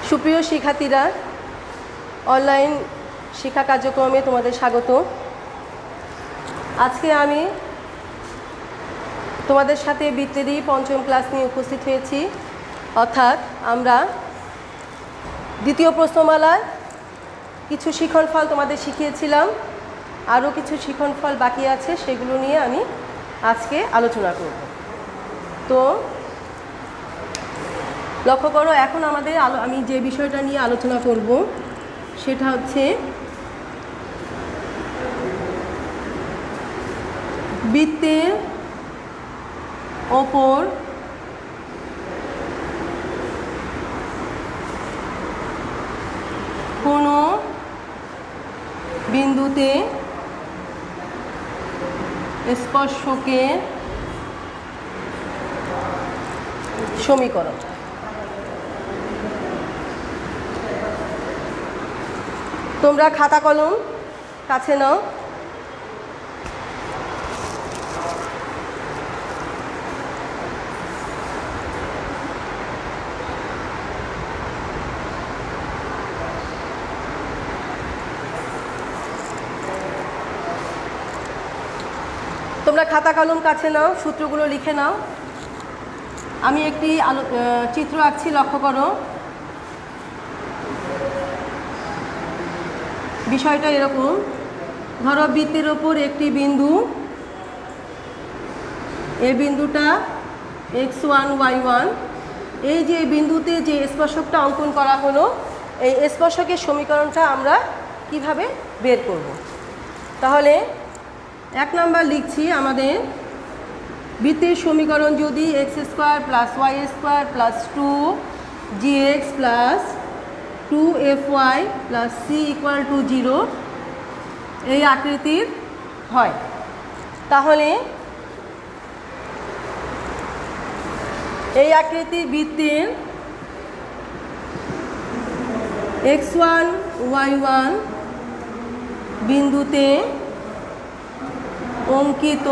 সুপ্রিয় শিক্ষার্থীরা, অনলাইন শিক্ষা কার্যক্রমে তোমাদের স্বাগত। আজকে আমি তোমাদের সাথে বৃত্তেরই পঞ্চম ক্লাস নিয়ে উপস্থিত হয়েছি। অর্থাৎ আমরা দ্বিতীয় প্রশ্নমালার কিছু শিক্ষণফল তোমাদের শিখিয়েছিলাম, আরও কিছু শিক্ষণফল বাকি আছে, সেগুলো নিয়ে আমি আজকে আলোচনা করব। তো লক্ষ্য করো, এখন আমাদের আমি যে বিষয়টা নিয়ে আলোচনা করব সেটা হচ্ছে বৃত্তের ওপর কোনো বিন্দুতে স্পর্শকের সমীকরণ। তোমরা খাতা কলম কাছে নাও। তোমরা খাতা কলম কাছে নাও, সূত্রগুলো লিখে নাও। আমি একটি চিত্র আঁকছি, লক্ষ্য করো। বিষয়টা এরকম, ধরো বৃত্তের ওপর একটি বিন্দু, এই বিন্দুটা x1 y1, এই যে বিন্দুতে যে স্পর্শকটা অঙ্কন করা হলো, এই স্পর্শকের সমীকরণটা আমরা কিভাবে বের করব। তাহলে 1 নাম্বার লিখছি, আমাদের বৃত্তের সমীকরণ যদি x² + y² + 2gx + 2fy + c = 0 এই আকৃতির হয়, তাহলে এই আকৃতির বৃত্তের x1 y1 বিন্দুতে অঙ্কিত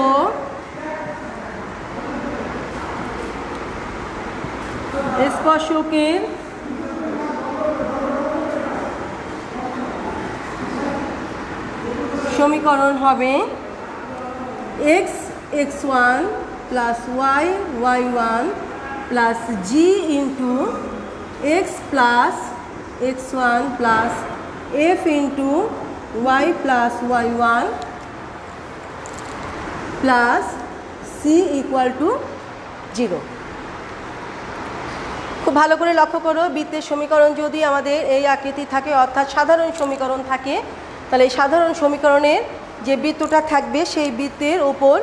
স্পর্শকের সমীকরণ হবে x1 + y1 + g × x + x1 + f × y + y1 + c = 0। খুব ভালো করে লক্ষ্য করো, বৃত্তের সমীকরণ যদি আমাদের এই আকৃতি থাকে, অর্থাৎ সাধারণ সমীকরণ থাকে, তাহলে এই সাধারণ সমীকরণের যে বৃত্তটা থাকবে, সেই বৃত্তের ওপর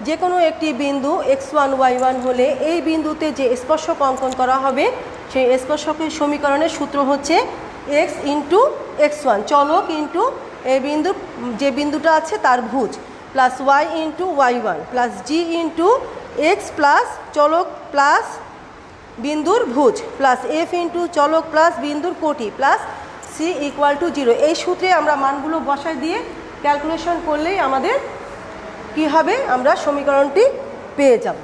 যে কোনো একটি বিন্দু x1 y1 হলে এই বিন্দুতে যে স্পর্শক অঙ্কন করা হবে, সেই স্পর্শকের সমীকরণের সূত্র হচ্ছে x × x1 চলক ইন্টু এই বিন্দু, যে বিন্দুটা আছে তার ভুজ, + y × y1 + g × x + চলক প্লাস বিন্দুর ভুজ + f × চলক প্লাস বিন্দুর কোটি + c = 0। এই সূত্রে আমরা মানগুলো বসাই দিয়ে ক্যালকুলেশন করলেই আমাদের কি হবে, আমরা সমীকরণটি পেয়ে যাব।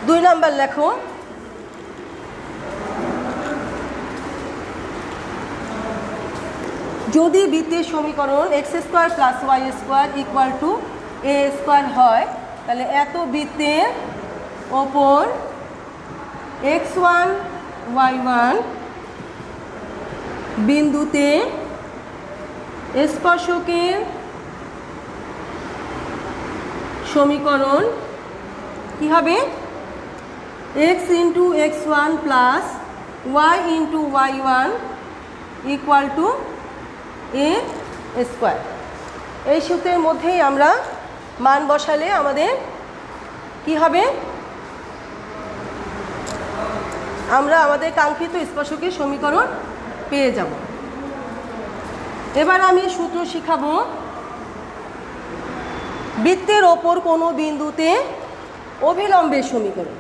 2 নাম্বার লেখো, যদি বৃত্তের সমীকরণ x² + y² = a² হয়, তাহলে এত বৃত্তের ওপর x1 y1 বিন্দুতে স্পর্শকের সমীকরণ কি হবে, x × x1 + y × y1 = a²। এই সূত্রের মধ্যেই আমরা মান বসালে আমাদের কি হবে, আমরা আমাদের কাঙ্ক্ষিত স্পর্শকের সমীকরণ পেয়ে যাব। এবার আমি সূত্র শিখাবো বৃত্তের ওপর কোনো বিন্দুতে অভিলম্বের সমীকরণ।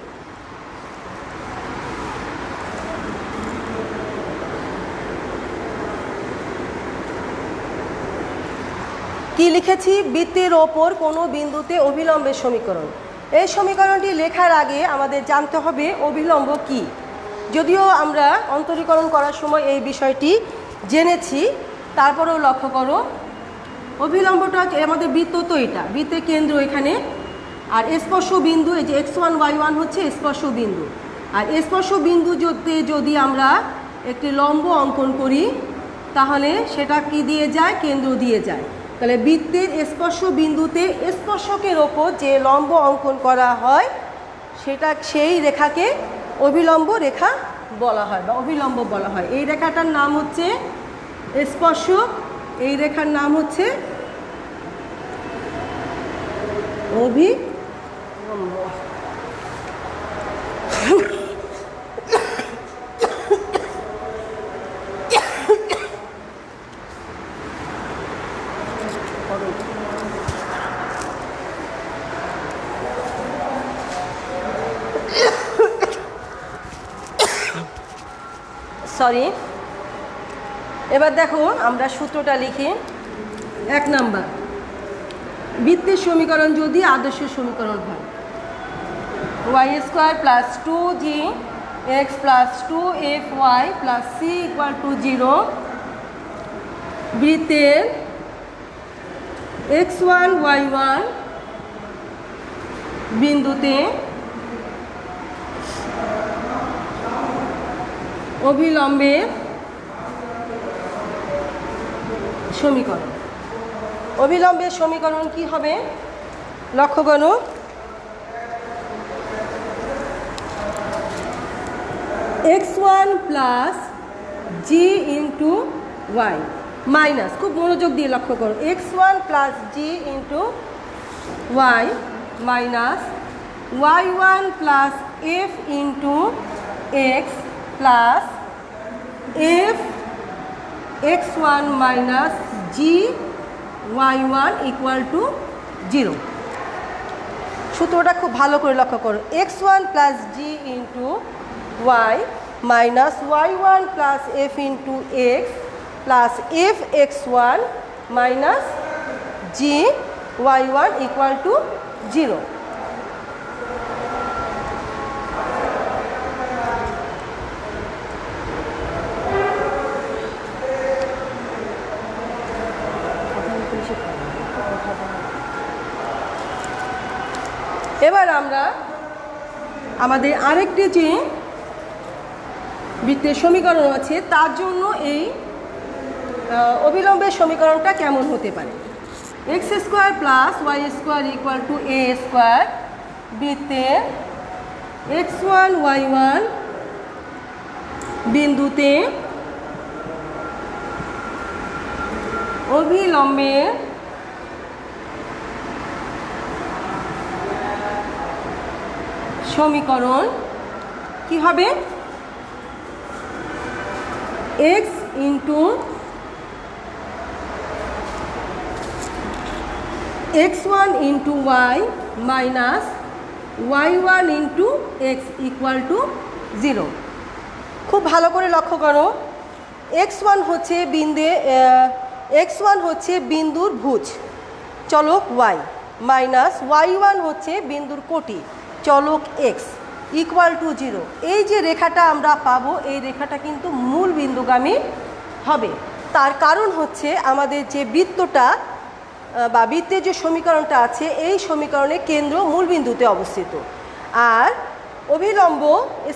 কি লিখেছি, বৃত্তের ওপর কোনো বিন্দুতে অভিলম্বের সমীকরণ। এই সমীকরণটি লেখার আগে আমাদের জানতে হবে অভিলম্ব কি। যদিও আমরা অন্তরীকরণ করার সময় এই বিষয়টি জেনেছি, তারপরেও লক্ষ্য করো অভিলম্বটা আমাদের বৃত্ত তো এটা, বৃত্তের কেন্দ্র এখানে, আর স্পর্শ বিন্দু এই যে x1 y1 হচ্ছে স্পর্শ বিন্দু, আর স্পর্শ বিন্দু যদি আমরা একটি লম্ব অঙ্কন করি তাহলে সেটা কি দিয়ে যায়, কেন্দ্র দিয়ে যায়। তাহলে বৃত্তের স্পর্শ বিন্দুতে স্পর্শকের ওপর যে লম্ব অঙ্কন করা হয় সেই রেখাকে অভিলম্ব রেখা বলা হয় বা অভিলম্ব বলা হয়। এই রেখাটার নাম হচ্ছে স্পর্শক, এই রেখার নাম হচ্ছে অভিলম্ব। সরি, এবার দেখো আমরা সূত্রটা লিখি। 1 নাম্বার, বৃত্তের সমীকরণ যদি আদর্শ সমীকরণ হয়, y² + 2gx + 2fy + c = 0, বৃত্তের x1 y1 বিন্দুতে অভিলম্বের সমীকরণ। অভিলম্বের সমীকরণ কি হবে লক্ষ্য করো, x1 + g × y মাইনাস, খুব মনোযোগ দিয়ে লক্ষ্য করো, x1 + g × y minus y1 + f × x plus f x1 minus g y1 = 0। সূত্রটা খুব ভালো করে লক্ষ্য করো, x1 + g × y minus y1 + f × x plus f x1 minus g y1 = 0। এবার আমরা আমাদের আরেকটি যে বৃত্তের সমীকরণ আছে তার জন্য এই অভিলম্বের সমীকরণটা কেমন হতে পারে। x² + y² = a², বৃত্তের x1 y1 বিন্দুতে অভিলম্বের সমীকরণ কি হবে, x × x1 × y minus y1 × x = 0। খুব ভালো করে লক্ষ্য করো, x1 হচ্ছে বিন্দুর ভুজ চলক y মাইনাস y1 হচ্ছে বিন্দুর কোটি চলক x = 0। এই যে রেখাটা আমরা পাবো এই রেখাটা কিন্তু মূল বিন্দুগামী হবে। তার কারণ হচ্ছে আমাদের যে বৃত্তটা বা বৃত্তের যে সমীকরণটা আছে এই সমীকরণে কেন্দ্র মূল বিন্দুতে অবস্থিত, আর অভিলম্ব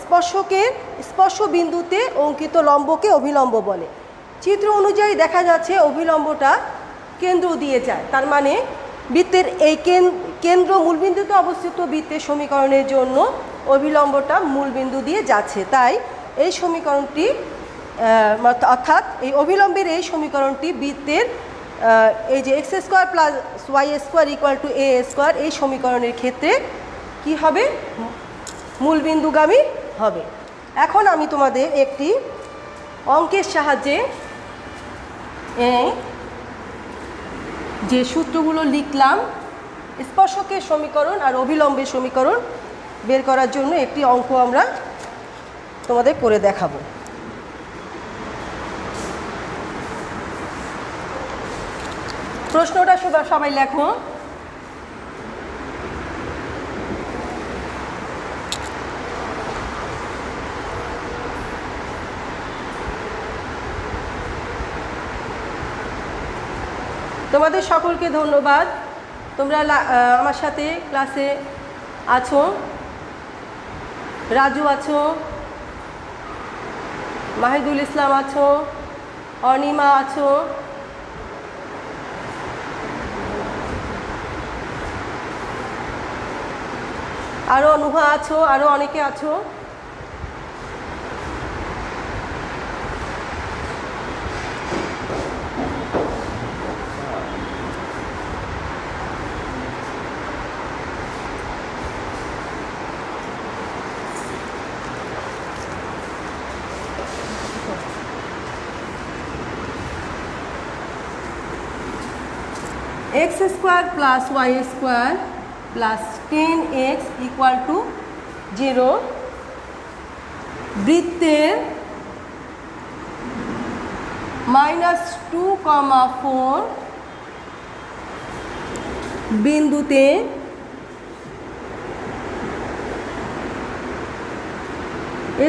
স্পর্শকের স্পর্শ বিন্দুতে অঙ্কিত লম্বকে অভিলম্ব বলে। চিত্র অনুযায়ী দেখা যাচ্ছে অভিলম্বটা কেন্দ্র দিয়ে যায়, তার মানে বৃত্তের এই কেন্দ্র মূলবিন্দুতে অবস্থিত বৃত্তের সমীকরণের জন্য অভিলম্বটা মূলবিন্দু দিয়ে যাচ্ছে। তাই এই সমীকরণটি অর্থাৎ এই অভিলম্বের এই সমীকরণটি বৃত্তের এই যে x² + y² = a² এই সমীকরণের ক্ষেত্রে কি হবে, মূলবিন্দুগামী হবে। এখন আমি তোমাদের একটি অঙ্কের সাহায্যে এই যে সূত্রগুলো লিখলাম স্পর্শকের সমীকরণ আর অভিলম্বের সমীকরণ বের করার জন্য একটি অঙ্ক আমরা তোমাদের করে দেখাবো। প্রশ্নটা সবাই লেখো। তোমাদের সকলকে ধন্যবাদ। তোমরা আমার সাথে ক্লাসে আছো, রাজু আছো, মাহিদুল ইসলাম আছো, অনিমা আছো, আরও নুহা আছো, আরও অনেকে আছো। x square plus y square plus 10x equal to 0 বৃত্তের -2,4 বিন্দুতে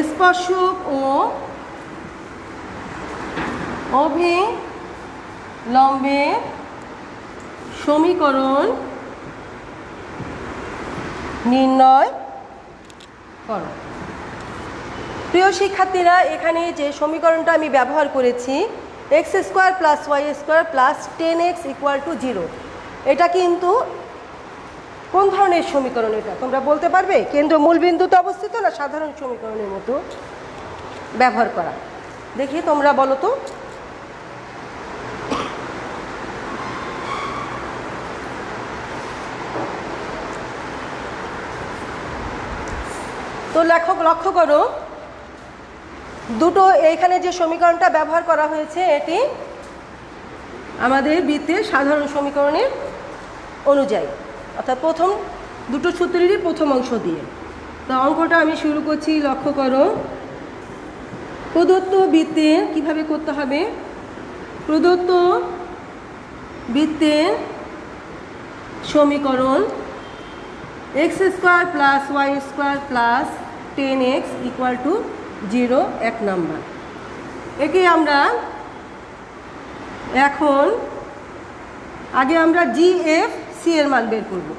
স্পর্শক ও অভিলম্বের সমীকরণ নির্ণয় করো। প্রিয় শিক্ষার্থীরা, এখানে যে সমীকরণটা আমি ব্যবহার করেছি x square plus y square plus 10x equal to 0, এটা কিন্তু কোন ধরনের সমীকরণ? এটা তোমরা বলতে পারবে? কেন্দ্র মূলবিন্দুতে অবস্থিত না সাধারণ সমীকরণের মতো ব্যবহার করা? দেখি তোমরা বলো তো। তো লক্ষ্য করো, দুটো এইখানে যে সমীকরণটা ব্যবহার করা হয়েছে এটি আমাদের বৃত্তের সাধারণ সমীকরণের অনুযায়ী, অর্থাৎ প্রথম দুটো সূত্রেরই প্রথম অংশ দিয়ে। তো অঙ্কটা আমি শুরু করছি। লক্ষ্য করো, প্রদত্ত বৃত্তের কিভাবে করতে হবে। প্রদত্ত বৃত্তের সমীকরণ x square plus y square plus 10x equal to 0 এক নাম্বার। একে আমরা এখন আগে আমরা GFC এর মান বের করব।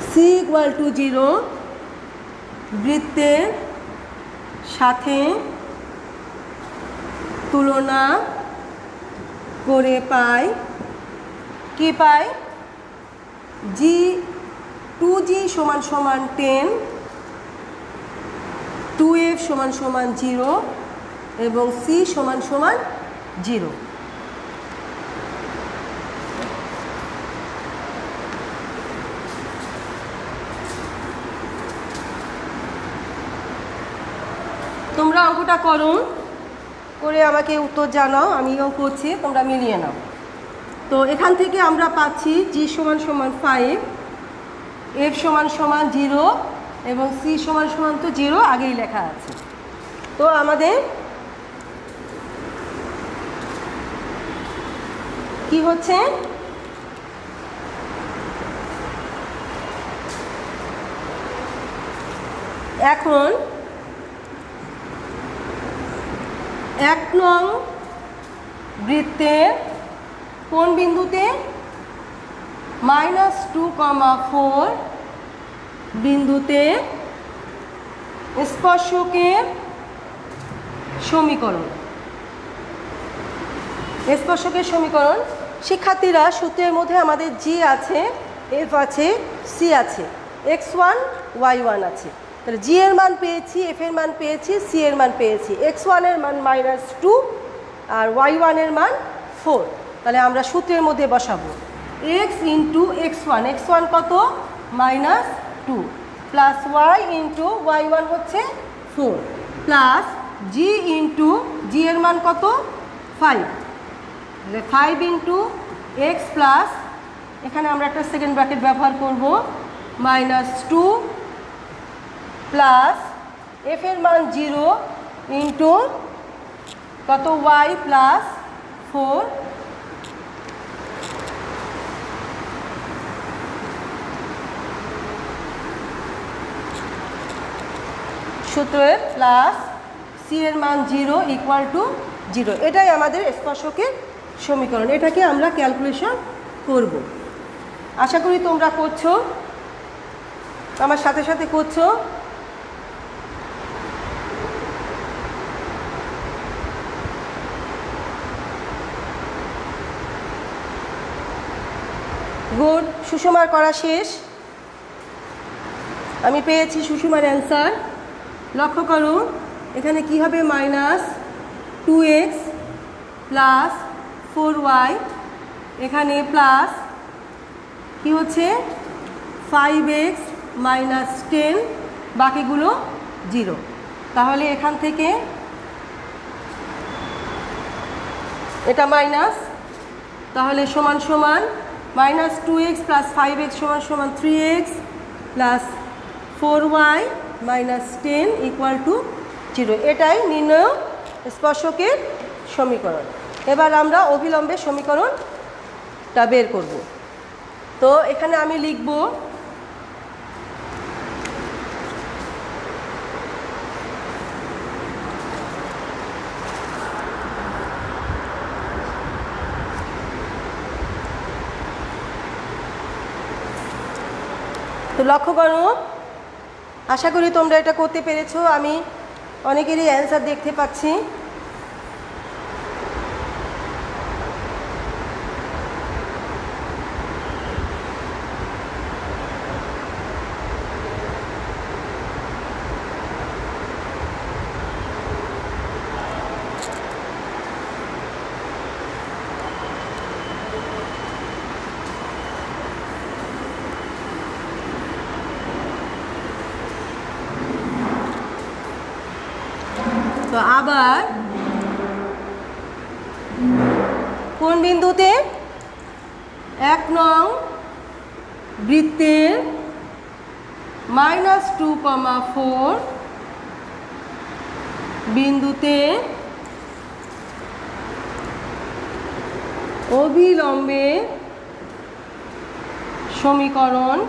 C ইকুয়াল টু 0 বৃত্তের সাথে তুলনা করে পাই কি পাই? G2G সমান সমান 10, 2F সমান সমান 0 এবং C সমান সমান 0। তোমরা অঙ্কটা করো, করে আমাকে উত্তর জানাও। আমিও করছি, তোমরা মিলিয়ে নাও। তো এখান থেকে আমরা পাচ্ছি G সমান সমান 5, F সমান সমান 0 এবং C সমান সমান তো 0 আগেই লেখা আছে। তো আমাদের কি হচ্ছে? এখন 1 নং বৃত্তের কোন বিন্দুতে -2,4 বিন্দুতে স্পর্শকের সমীকরণ। স্পর্শকের সমীকরণ শিক্ষার্থীরা, সূত্রের মধ্যে আমাদের G আছে, F আছে, C আছে, x1 y1 আছে। তাহলে G এর মান পেয়েছি, F এর মান পেয়েছি, C এর মান পেয়েছি। x1 এর মান -2 আর y1 এর মান 4। তাহলে আমরা সূত্রের মধ্যে বসাবো x ইন্টু x1, x1 কত? -2 প্লাস y ইন্টু y1 হচ্ছে 4 প্লাস g ইন্টু g এর মান কত? 5, 5 ইন্টু x প্লাস, এখানে আমরা একটা সেকেন্ড ব্র্যাকেট ব্যবহার করব, -2 প্লাস f এর মান 0 ইন্টু কত? y প্লাস 4 সূত্রের প্লাস C সি এর মান 0 ইকুয়াল টু 0। এটাই আমাদের স্পর্শকের সমীকরণ। এটাকে আমরা ক্যালকুলেশন করব। আশা করি তোমরা করছো, আমার সাথে সাথে করছো। গুড, সুষমার করা শেষ। আমি পেয়েছি সুষমার অ্যান্সার। লক্ষ্য করো এখানে কি হবে, -2x প্লাস 4y, এখানে প্লাস কি হচ্ছে 5x মাইনাস 10, বাকিগুলো 0। তাহলে এখান থেকে এটা মাইনাস, তাহলে সমান সমান -2x প্লাস 5x সমান সমান 3x plus 4y minus 10 equal to 0। এটাই নির্ণয় স্পর্শকের সমীকরণ। এবার আমরা অভিলম্বের সমীকরণটা বের করব। তো এখানে আমি লিখব তো লক্ষ্য করো, আশা করি তোমরা এটা করতে পেরেছো। আমি অনেকেরই অ্যান্সার দেখতে পাচ্ছি। তো আবার কোন বিন্দুতে 1 নং বৃত্তের -2,4 বিন্দুতে অভিলম্বে সমীকরণ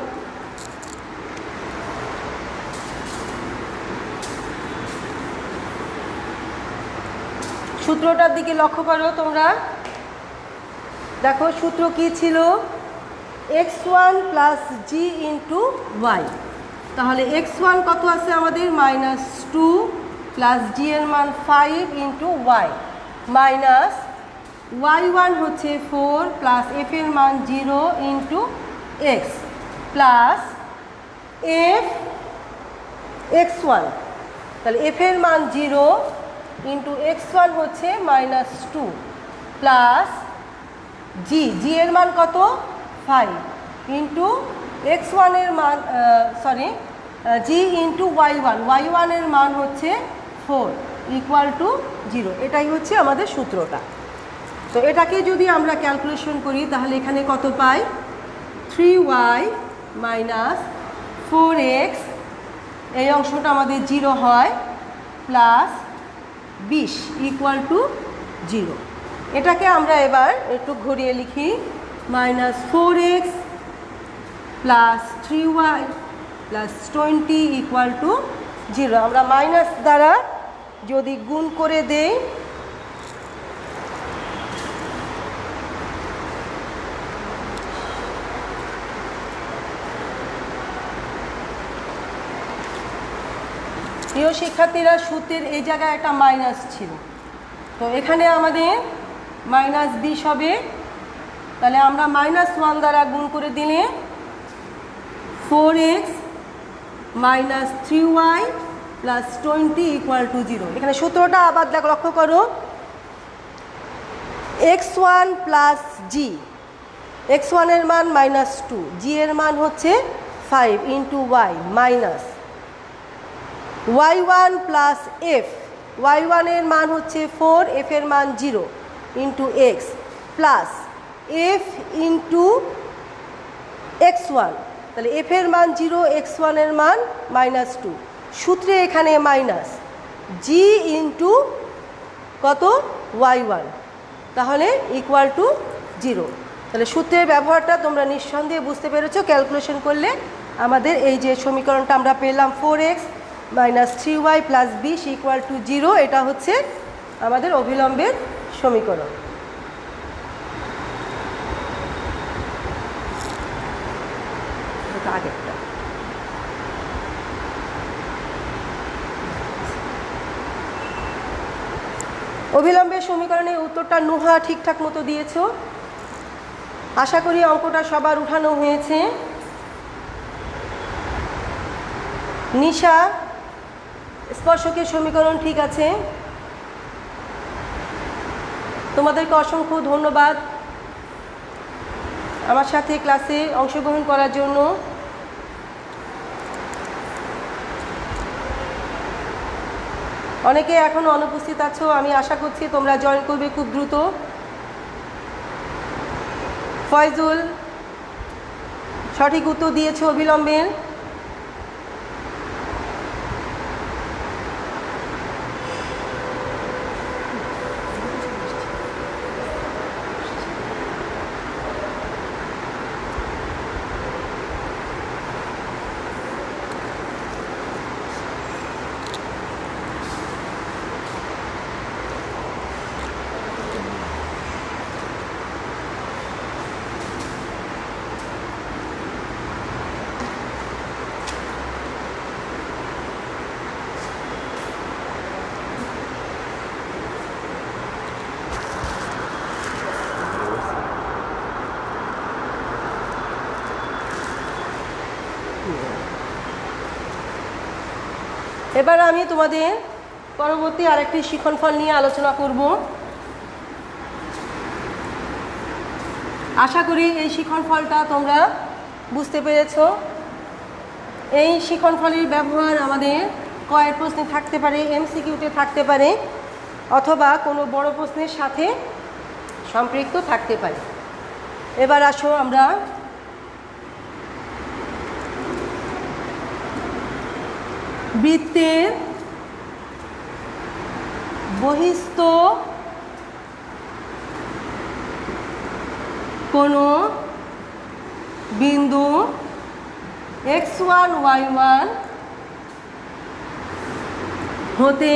সূত্রটার দিকে লক্ষ্য করো তোমরা। দেখো সূত্র কি ছিল, x1 প্লাস জি ইন্টু ওয়াই। তাহলে x1 কত আছে আমাদের, -2 প্লাস জি এর মান 5 ইন্টু ওয়াই, মাইনাস y1 হচ্ছে 4 প্লাস এফ এর মান 0 ইন্টু এক্স প্লাস x1। তাহলে এফ এর মান 0 ইন্টু x1 হচ্ছে -2 প্লাস জি এর মান কত 5 ইন্টু x1 এর মান জি ইন্টু y1 এর মান হচ্ছে 4 ইকুয়াল টু 0। এটাই হচ্ছে আমাদের সূত্রটা। তো এটাকে যদি আমরা ক্যালকুলেশন করি তাহলে এখানে কত পাই, 3y মাইনাস 4x, এই অংশটা আমাদের 0 হয়, প্লাস 20 ইকুয়াল টু 0। এটাকে আমরা এবার একটু ঘুরিয়ে লিখি, -4x plus 3y plus 20 equal to 0। আমরা মাইনাস দ্বারা যদি গুণ করে দেই প্রিয় শিক্ষার্থীরা, সূত্রের এই জায়গায় একটা মাইনাস ছিল, তো এখানে আমাদের -20 হবে। তাহলে আমরা -1 দ্বারা গুণ করে দিলে 4x minus 3y plus 20 equal to 0। এখানে সূত্রটা আবার লক্ষ্য করো, x1 প্লাস জি, x1 এর মান -2, জি এর মান হচ্ছে 5 into y, minus y1 plus f, y1 এর মান হচ্ছে 4, এফ এর মান 0 into x plus f into x1। তাহলে এফ এর মান 0, x1 এর মান -2, সূত্রে এখানে মাইনাস জি ইন্টু কত y1, তাহলে ইকুয়াল টু 0। তাহলে সূত্রের ব্যবহারটা তোমরা নিঃসন্দেহে বুঝতে পেরেছো। ক্যালকুলেশন করলে আমাদের এই যে সমীকরণটা আমরা পেলাম 4x minus 3y plus b equal to 0। এটা হচ্ছে আমাদের অভিলম্বের সমীকরণ। আগেরটা অভিলম্বের সমীকরণের উত্তরটা নুহা ঠিকঠাক মতো দিয়েছ। আশা করি অঙ্কটা সবার উঠানো হয়েছে। নিশা স্পর্শকের সমীকরণ ঠিক আছে। তোমাদেরকে অসংখ্য ধন্যবাদ আমার সাথে ক্লাসে অংশগ্রহণ করার জন্য। অনেকে এখনও অনুপস্থিত আছো, আমি আশা করছি তোমরা জয়েন করবে খুব দ্রুত। ফয়জুল সঠিক উত্তর দিয়েছে অবিলম্বের। এবার আমি তোমাদের পরবর্তী আরেকটি শিক্ষণফল নিয়ে আলোচনা করব। আশা করি এই শিক্ষণফলটা তোমরা বুঝতে পেরেছ। এই শিক্ষণফলের ব্যবহার আমাদের কয়েক প্রশ্নে থাকতে পারে, এমসিকিউতে থাকতে পারে, অথবা কোনো বড় প্রশ্নের সাথে সম্পৃক্ত থাকতে পারে। এবার আসো আমরা বৃত্তের বহিস্থ কোনো বিন্দু x1 y1 হতে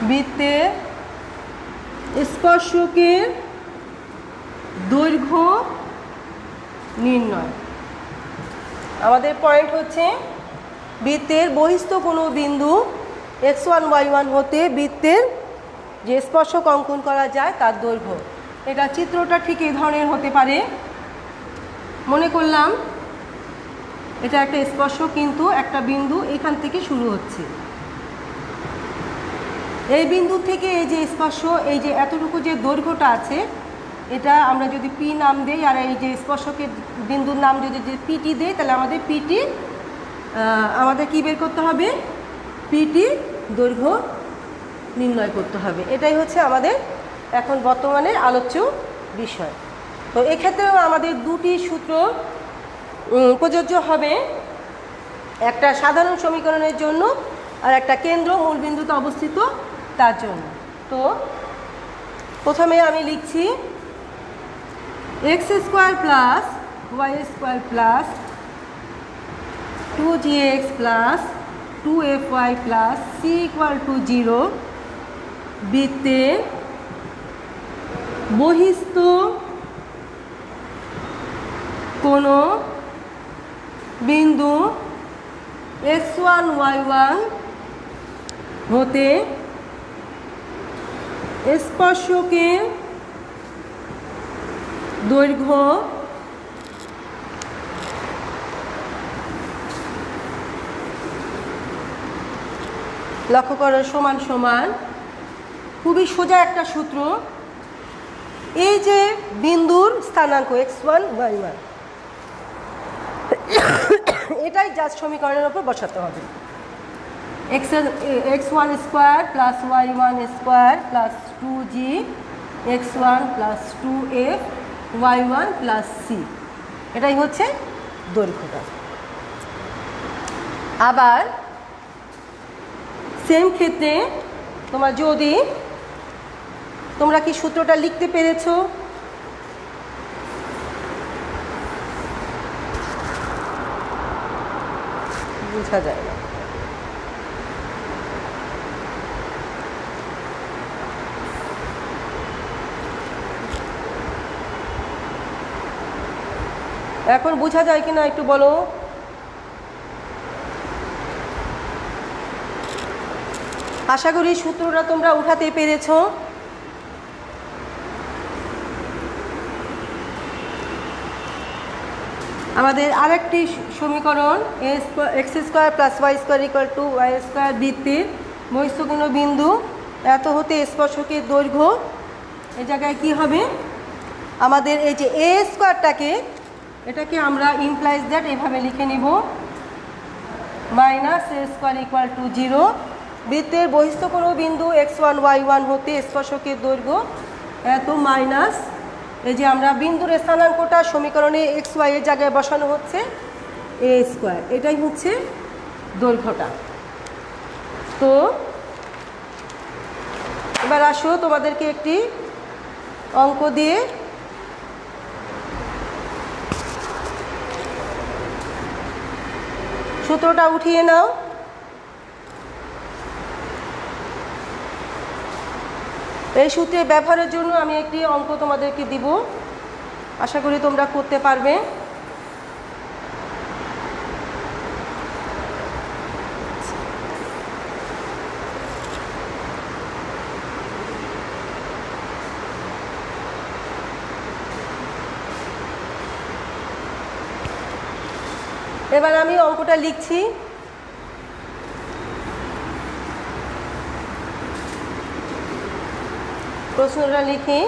বৃত্তের স্পর্শকের দৈর্ঘ্য নির্ণয়। আমাদের পয়েন্ট হচ্ছে বৃত্তের বহিস্থ কোনো বিন্দু x1 y1 হতে বৃত্তের যে স্পর্শক অঙ্কন করা যায় তার দৈর্ঘ্য। এটা চিত্রটা ঠিক এই ধরনের হতে পারে। মনে করলাম এটা একটা স্পর্শক, কিন্তু একটা বিন্দু এখান থেকে শুরু হচ্ছে। এই বিন্দু থেকে এই যে স্পর্শ, এই যে এতটুকু যে দৈর্ঘ্যটা আছে, এটা আমরা যদি পি নাম দেই, আর এই যে স্পর্শকের বিন্দুর নাম যদি পিটি দেই, তাহলে আমাদের পিটি আমাদের কী বের করতে হবে? পিটি দৈর্ঘ্য নির্ণয় করতে হবে। এটাই হচ্ছে আমাদের এখন বর্তমানে আলোচ্য বিষয়। তো এক্ষেত্রেও আমাদের দুটি সূত্র প্রযোজ্য হবে, একটা সাধারণ সমীকরণের জন্য আর একটা কেন্দ্র মূলবিন্দুতে অবস্থিত তার জন্য। তো প্রথমে আমি লিখছি x² plus y² plus 2gx plus 2fy plus c equal to 0 বৃত্তে বহিস্থ কোনো বিন্দু x1 y1 হতে স্পর্শকের দৈর্ঘ্য লক্ষ্য করো সমান সমান, খুবই সোজা একটা সূত্র। এই যে বিন্দুর স্থানাঙ্ক x1 y1, এটাই জাস্ট সমীকরণের উপর বসাতে হবে। x1 square plus y1 square plus 2g x1 plus 2f y1 plus c, এটাই হচ্ছে দৈর্ঘ্যটা। আবার সেম ক্ষেত্রে তোমরা কি সূত্রটা লিখতে পেরেছো? বোঝা যায় না। এখন বোঝা যায় কিনা একটু বলো। আশা করি সূত্রটা তোমরা উঠাতে পেরেছো। আমাদের আরেকটি সমীকরণ x square plus y square equal to y square বৃত্তের মধ্যস্থ বিন্দু এত হতে স্পর্শকের দৈর্ঘ্য, এই জায়গায় কি হবে, আমাদের এই যে এ স্কোয়ারটাকে এটাকে আমরা ইমপ্লাইজ দ্যাট এভাবে লিখে নিব minus A square equal to 0। বৃত্তের বহিস্থ কোনো বিন্দু x1 y1 হতে স্পর্শকের দৈর্ঘ্য এত মাইনাস এই যে আমরা বিন্দুর স্থানাঙ্কটা সমীকরণে এক্স ওয়াই এর জায়গায় বসানো হচ্ছে এ স্কোয়ার, এটাই হচ্ছে দৈর্ঘ্যটা। তো এবার আসো তোমাদেরকে একটি অঙ্ক দিয়ে সূত্রটা উঠিয়ে নাও। এই সূত্রে ব্যবহারের জন্য আমি একটি অঙ্ক তোমাদেরকে দিব, আশা করি তোমরা করতে পারবে। এবার আমি অঙ্কটা লিখছি। প্রশ্নটা লিখি।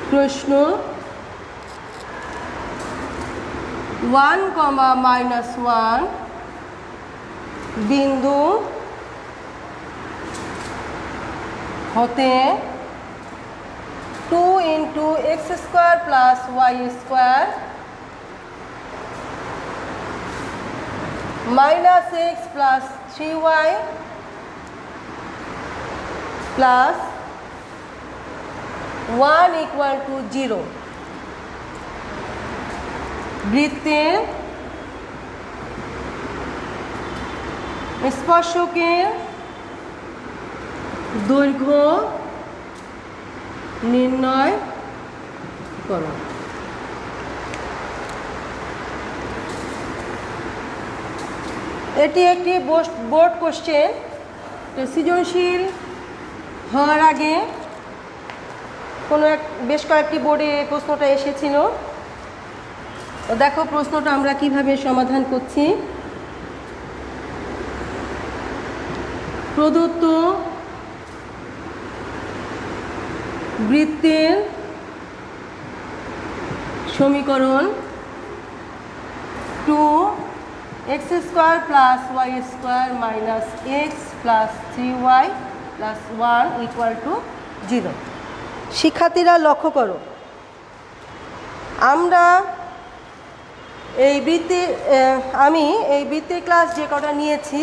প্রশ্ন 1, -1 বিন্দু হতে 2 × x² + y² -x + 3y plus 1 = 0 বৃত্তের স্পর্শকের দৈর্ঘ্য নির্ণয় করো। এটি একটি বোর্ড কোশ্চেন। সৃজনশীল হওয়ার আগে বেশ কয়েকটি বোর্ডে প্রশ্নটা এসেছিল। দেখো প্রশ্নটা আমরা কিভাবে সমাধান করছি। প্রদত্ত বৃত্তের সমীকরণ 2x² + y² - x + 3y + 1 = 0। শিক্ষার্থীরা লক্ষ্য করো, আমরা আমি এই বৃত্তের ক্লাস যে কটা নিয়েছি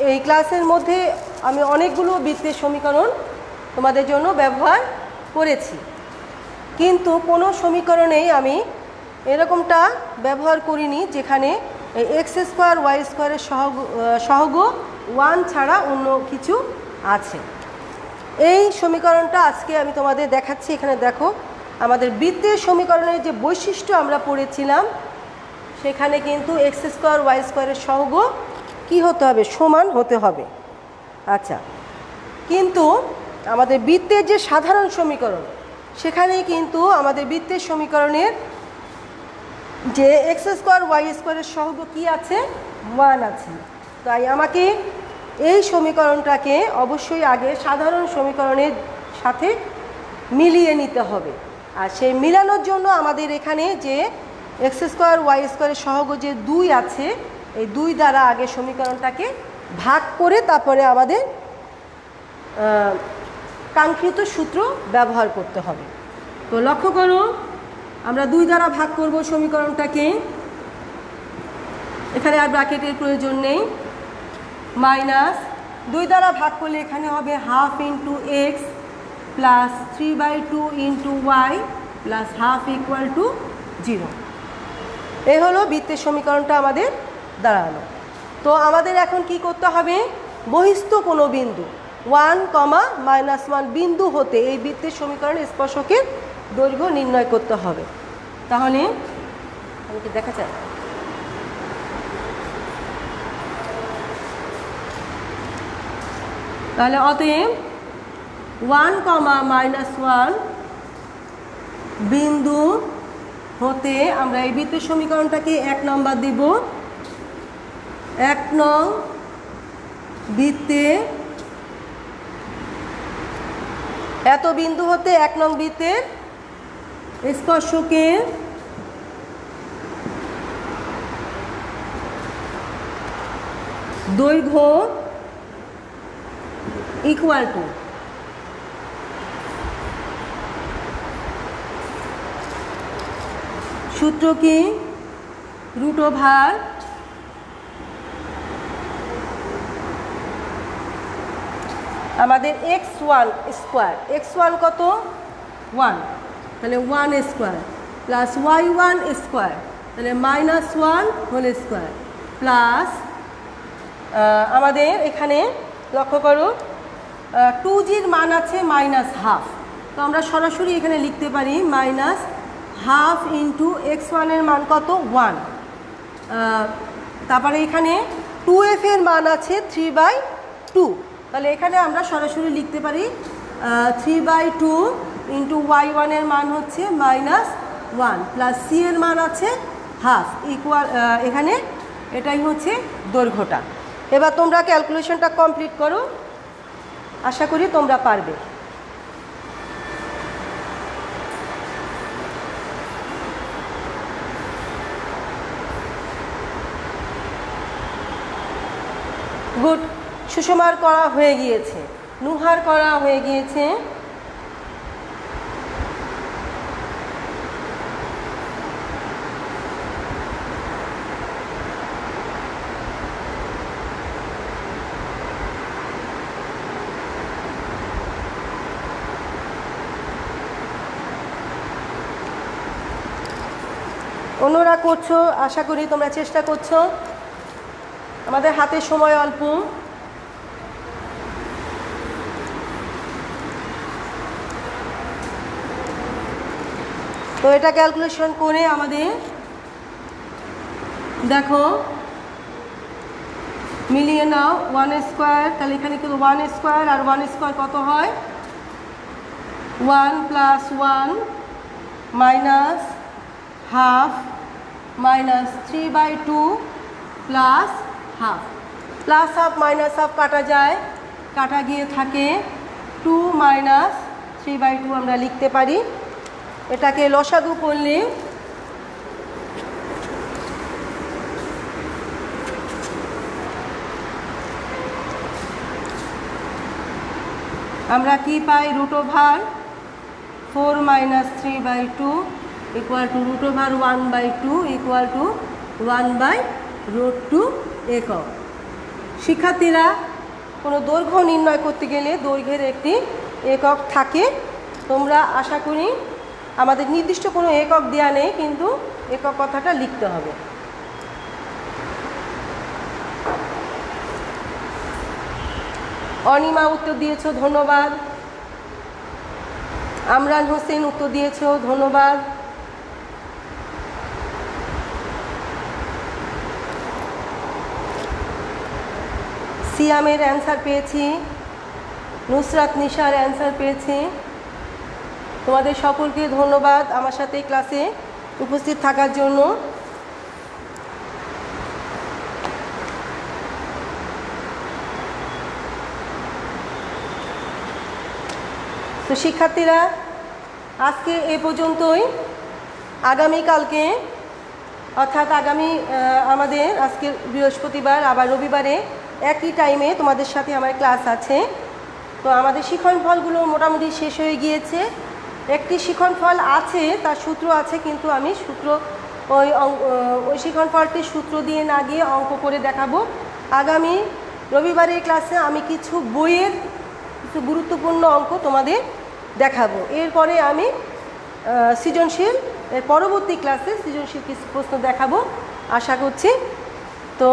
এই ক্লাসের মধ্যে আমি অনেকগুলো বৃত্তের সমীকরণ তোমাদের জন্য ব্যবহার করেছি, কিন্তু কোনো সমীকরণেই আমি এরকমটা ব্যবহার করিনি যেখানে x² y² এর সহগ 1 ছাড়া অন্য কিছু আছে। এই সমীকরণটা আজকে আমি তোমাদের দেখাচ্ছি। এখানে দেখো আমাদের বৃত্তের সমীকরণের যে বৈশিষ্ট্য আমরা পড়েছিলাম সেখানে কিন্তু x² y² এর সহগ কি হতে হবে, সমান হতে হবে। আচ্ছা, কিন্তু আমাদের বৃত্তের যে সাধারণ সমীকরণ সেখানেই কিন্তু আমাদের বৃত্তের সমীকরণের যে x² y² এর সহগ কি আছে, 1 আছে। তাই আমাকে এই সমীকরণটাকে অবশ্যই আগে সাধারণ সমীকরণের সাথে মিলিয়ে নিতে হবে। আর সেই মিলানোর জন্য আমাদের এখানে যে x² y² এর সহগ যে 2 আছে, এই 2 দ্বারা আগে সমীকরণটাকে ভাগ করে তারপরে আমাদের কাঙ্ক্ষিত সূত্র ব্যবহার করতে হবে। তো লক্ষ্য করো, আমরা 2 দ্বারা ভাগ করব সমীকরণটাকে। এখানে আর ব্র্যাকেটের প্রয়োজন নেই। মাইনাস 2 দ্বারা ভাগ করলে এখানে হবে 1/2 × x + 3/2 × y plus half equal to 0। এই হলো বৃত্তের সমীকরণটা আমাদের দাঁড়ালো। তো আমাদের এখন কি করতে হবে, বহিস্থ কোনো বিন্দু 1, -1 বিন্দু হতে এই বৃত্তের সমীকরণে স্পর্শকের দৈর্ঘ্য নির্ণয় করতে হবে। তাহলে আমাকে দেখা যায়, তাহলে অতএব 1, -1 বিন্দু হতে আমরা এই বৃত্তের সমীকরণটাকে 1 নম্বর দেব। 1 নং বৃত্তে এত বিন্দু হতে 1 নং বৃত্তের স্পর্শকের দৈর্ঘ্য ইকুয়াল টু সূত্র কি, √, আমাদের x1 স্কোয়ার, x1 কত 1, তাহলে 1 স্কোয়ার প্লাস y1 স্কোয়ার, তাহলে -1 হোল স্কোয়ার প্লাস আমাদের এখানে লক্ষ্য করো 2gর মান আছে -1/2, তো আমরা সরাসরি এখানে লিখতে পারি -1/2 ইন্টু x1 এর মান কত 1, তারপরে এখানে 2f এর মান আছে 3/2, তাহলে এখানে আমরা সরাসরি লিখতে পারি 3/2 ইন্টু y1 এর মান হচ্ছে -1 প্লাস c এর মান আছে হাফ ইকুয়াল, এখানে এটাই হচ্ছে দৈর্ঘ্যটা। এবার তোমরা ক্যালকুলেশনটা কমপ্লিট করো, আশা করি তোমরা পারবে। গুড, সুষমার করা হয়ে গিয়েছে, নুহার করা হয়ে গিয়েছে। অন্যরা করছো, আশা করি তোমরা চেষ্টা করছো। আমাদের হাতে সময় অল্প, তো এটা ক্যালকুলেশন করে আমাদের দেখো মিলিয়ে নাও 1 স্কোয়ার, তাহলে এখানে কিন্তু 1 স্কোয়ার আর 1 স্কোয়ার কত হয় 1 + 1 -1/2 -3/2 plus half, plus half minus half কাটা যায়, কাটা গিয়ে থাকে 2 - 3/2 আমরা লিখতে পারি। এটাকে লসাগু করলে আমরা কি পাই, √4 - 3/2 ইকুয়াল টু √1/2 ইকুয়াল টু 1/√2 একক। শিক্ষার্থীরা কোনো দৈর্ঘ্য নির্ণয় করতে গেলে দৈর্ঘ্যের একটি একক থাকে, তোমরা আশা করি, আমাদের নির্দিষ্ট কোনো একক দেওয়া নেই, কিন্তু একক কথাটা লিখতে হবে। অনিমা উত্তর দিয়েছ, ধন্যবাদ। আমরান হোসেন উত্তর দিয়েছ, ধন্যবাদ। সিয়ামের অ্যান্সার পেয়েছি, নুসরাত নিশার অ্যান্সার পেয়েছি। তোমাদের সকলকে ধন্যবাদ আমার সাথে ক্লাসে উপস্থিত থাকার জন্য। তো শিক্ষার্থীরা আজকে এ পর্যন্তই। আগামীকালকে অর্থাৎ আমাদের আজকে বৃহস্পতিবার, আবার রবিবারে একই টাইমে তোমাদের সাথে আমার ক্লাস আছে। তো আমাদের শিক্ষণফলগুলো মোটামুটি শেষ হয়ে গিয়েছে। একটি শিক্ষণফল আছে, তার সূত্র আছে, কিন্তু আমি ওই শিক্ষণফলটির সূত্র দিয়ে না গিয়ে অঙ্ক করে দেখাবো। আগামী রবিবারের ক্লাসে আমি কিছু বইয়ের কিছু গুরুত্বপূর্ণ অঙ্ক তোমাদের দেখাবো। এরপরে আমি সৃজনশীল এর পরবর্তী ক্লাসে সৃজনশীল কিছু প্রশ্ন দেখাবো আশা করছি। তো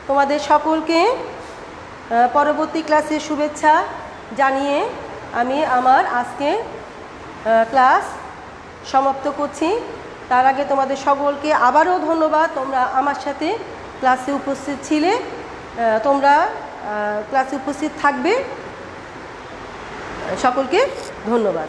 তোমাদের সকলকে পরবর্তী ক্লাসে শুভেচ্ছা জানিয়ে আমি আমার আজকে ক্লাস সমাপ্ত করছি। তার আগে তোমাদের সকলকে আবারও ধন্যবাদ, তোমরা আমার সাথে ক্লাসে উপস্থিত ছিলে, তোমরা ক্লাসে উপস্থিত থাকবে। সকলকে ধন্যবাদ।